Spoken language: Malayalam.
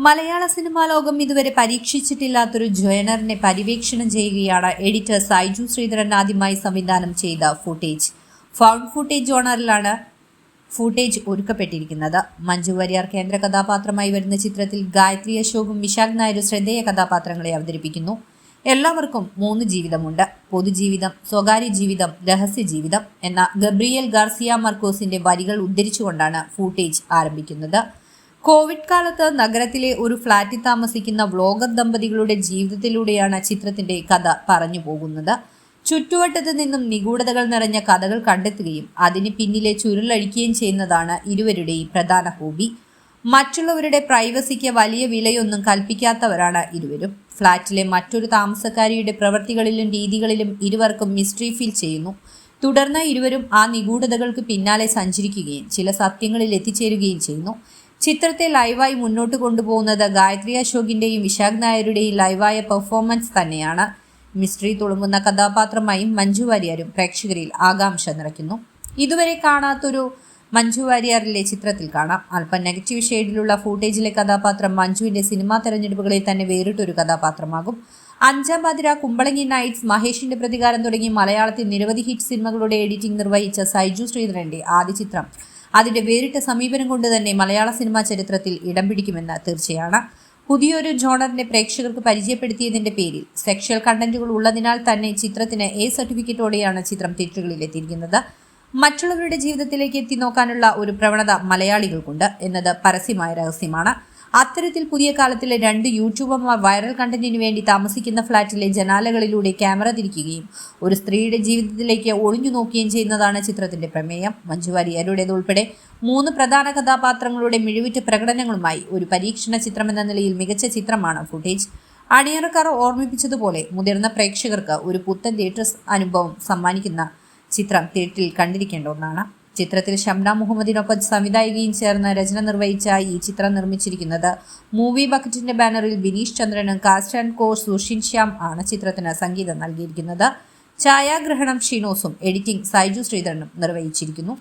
മലയാള സിനിമാ ലോകം ഇതുവരെ പരീക്ഷിച്ചിട്ടില്ലാത്തൊരു ജോണറിനെ പര്യവേക്ഷണം ചെയ്യുകയാണ് എഡിറ്റർ സൈജു ശ്രീധരൻ ആദ്യമായി സംവിധാനം ചെയ്ത ഫുട്ടേജ്. ഫൗണ്ട് ഫുട്ടേജ് ജോണറിലാണ് ഫുട്ടേജ് ഒരുക്കപ്പെട്ടിരിക്കുന്നത്. മഞ്ജു വാര്യർ കേന്ദ്ര കഥാപാത്രമായി വരുന്ന ചിത്രത്തിൽ ഗായത്രി അശോകും വിശാഖ് നായരും ശ്രദ്ധേയ കഥാപാത്രങ്ങളെ അവതരിപ്പിക്കുന്നു. എല്ലാവർക്കും 3 ജീവിതമുണ്ട്: പൊതുജീവിതം, സ്വകാര്യ ജീവിതം, രഹസ്യ ജീവിതം എന്ന ഗബ്രിയേൽ ഗാർസിയ മാർക്കോസിന്റെ വരികൾ ഉദ്ധരിച്ചുകൊണ്ടാണ് ഫുട്ടേജ് ആരംഭിക്കുന്നത്. കോവിഡ് കാലത്ത് നഗരത്തിലെ ഒരു ഫ്ളാറ്റിൽ താമസിക്കുന്ന വ്ളോഗർ ദമ്പതികളുടെ ജീവിതത്തിലൂടെയാണ് ചിത്രത്തിന്റെ കഥ പറഞ്ഞു പോകുന്നത്. ചുറ്റുവട്ടത്ത് നിന്നും നിഗൂഢതകൾ നിറഞ്ഞ കഥകൾ കണ്ടെത്തുകയും അതിന് പിന്നിലെ ചുരുളഴിക്കുകയും ചെയ്യുന്നതാണ് ഇരുവരുടെയും പ്രധാന ഹോബി. മറ്റുള്ളവരുടെ പ്രൈവസിക്ക് വലിയ വിലയൊന്നും കൽപ്പിക്കാത്തവരാണ് ഇരുവരും. ഫ്ളാറ്റിലെ മറ്റൊരു താമസക്കാരിയുടെ പ്രവൃത്തികളിലും രീതികളിലും ഇരുവർക്കും മിസ്റ്ററി ഫീൽ ചെയ്യുന്നു. തുടർന്ന് ഇരുവരും ആ നിഗൂഢതകൾക്ക് പിന്നാലെ സഞ്ചരിക്കുകയും ചില സത്യങ്ങളിൽ എത്തിച്ചേരുകയും ചെയ്യുന്നു. ചിത്രത്തെ ലൈവായി മുന്നോട്ട് കൊണ്ടുപോകുന്നത് ഗായത്രി അശോകിന്റെയും വിശാഖ് നായരുടെയും ലൈവായ പെർഫോമൻസ് തന്നെയാണ്. മിസ്റ്ററി തുളുമ്പുന്ന കഥാപാത്രമായും മഞ്ജു വാര്യരും പ്രേക്ഷകരിൽ ആകാംക്ഷ നിറയ്ക്കുന്നു. ഇതുവരെ കാണാത്തൊരു മഞ്ജു വാര്യറിലെ ചിത്രത്തിൽ കാണാം. അല്പം നെഗറ്റീവ് ഷെയ്ഡിലുള്ള ഫുട്ടേജിലെ കഥാപാത്രം മഞ്ജുവിന്റെ സിനിമാ തെരഞ്ഞെടുപ്പുകളിൽ തന്നെ വേറിട്ടൊരു കഥാപാത്രമാകും. അഞ്ചാം പാതിര, കുമ്പളങ്ങി നൈറ്റ്സ്, മഹേഷിന്റെ പ്രതികാരം തുടങ്ങി മലയാളത്തിൽ നിരവധി ഹിറ്റ് സിനിമകളുടെ എഡിറ്റിംഗ് നിർവഹിച്ച സൈജു ശ്രീധരന്റെ ആദ്യ ചിത്രം അതിന്റെ വേറിട്ട സമീപനം കൊണ്ട് തന്നെ മലയാള സിനിമാ ചരിത്രത്തിൽ ഇടം പിടിക്കുമെന്ന് തീർച്ചയാണ്. പുതിയൊരു ജോണറിനെ പ്രേക്ഷകർക്ക് പരിചയപ്പെടുത്തിയതിന്റെ പേരിൽ സെക്ഷൽ കണ്ടന്റുകൾ ഉള്ളതിനാൽ തന്നെ ചിത്രത്തിന് A സർട്ടിഫിക്കറ്റോടെയാണ് ചിത്രം തിയേറ്ററുകളിൽ എത്തിയിരിക്കുന്നത്. മറ്റുള്ളവരുടെ ജീവിതത്തിലേക്ക് എത്തി നോക്കാനുള്ള ഒരു പ്രവണത മലയാളികൾക്കുണ്ട് എന്നത് പരസ്യമായ രഹസ്യമാണ്. അത്തരത്തിൽ പുതിയ കാലത്തിലെ 2 യൂട്യൂബർമാർ വൈറൽ കണ്ടന്റിന് വേണ്ടി താമസിക്കുന്ന ഫ്ളാറ്റിലെ ജനാലകളിലൂടെ ക്യാമറ തിരിക്കുകയും ഒരു സ്ത്രീയുടെ ജീവിതത്തിലേക്ക് ഒളിഞ്ഞു നോക്കുകയും ചെയ്യുന്നതാണ് ചിത്രത്തിന്റെ പ്രമേയം. മഞ്ജു വാര്യരുടേതുൾപ്പെടെ 3 പ്രധാന കഥാപാത്രങ്ങളുടെ മിഴിവുറ്റ പ്രകടനങ്ങളുമായി ഒരു പരീക്ഷണ ചിത്രമെന്ന നിലയിൽ മികച്ച ചിത്രമാണ് ഫുട്ടേജ്. അണിയറക്കാർ ഓർമ്മിപ്പിച്ചതുപോലെ മുതിർന്ന പ്രേക്ഷകർക്ക് ഒരു പുത്തൻ തിയേറ്റർ അനുഭവം സമ്മാനിക്കുന്ന ചിത്രം തിയേറ്ററിൽ കണ്ടിരിക്കേണ്ട ഒന്നാണ്. ചിത്രത്തിൽ ഷംന മുഹമ്മദിനൊപ്പം സംവിധായികയും ചേർന്ന് രചന നിർവഹിച്ച ഈ ചിത്രം നിർമ്മിച്ചിരിക്കുന്നത് മൂവി ബക്കറ്റിന്റെ ബാനറിൽ ബിനീഷ് ചന്ദ്രനും കാസ്റ്റ് ആൻഡ് കോ സുഷിൻ ശ്യാം ആണ് ചിത്രത്തിന് സംഗീതം നൽകിയിരിക്കുന്നത്. ഛായാഗ്രഹണം ഷിനോസും എഡിറ്റിംഗ് സൈജു ശ്രീധരനും നിർവഹിച്ചിരിക്കുന്നു.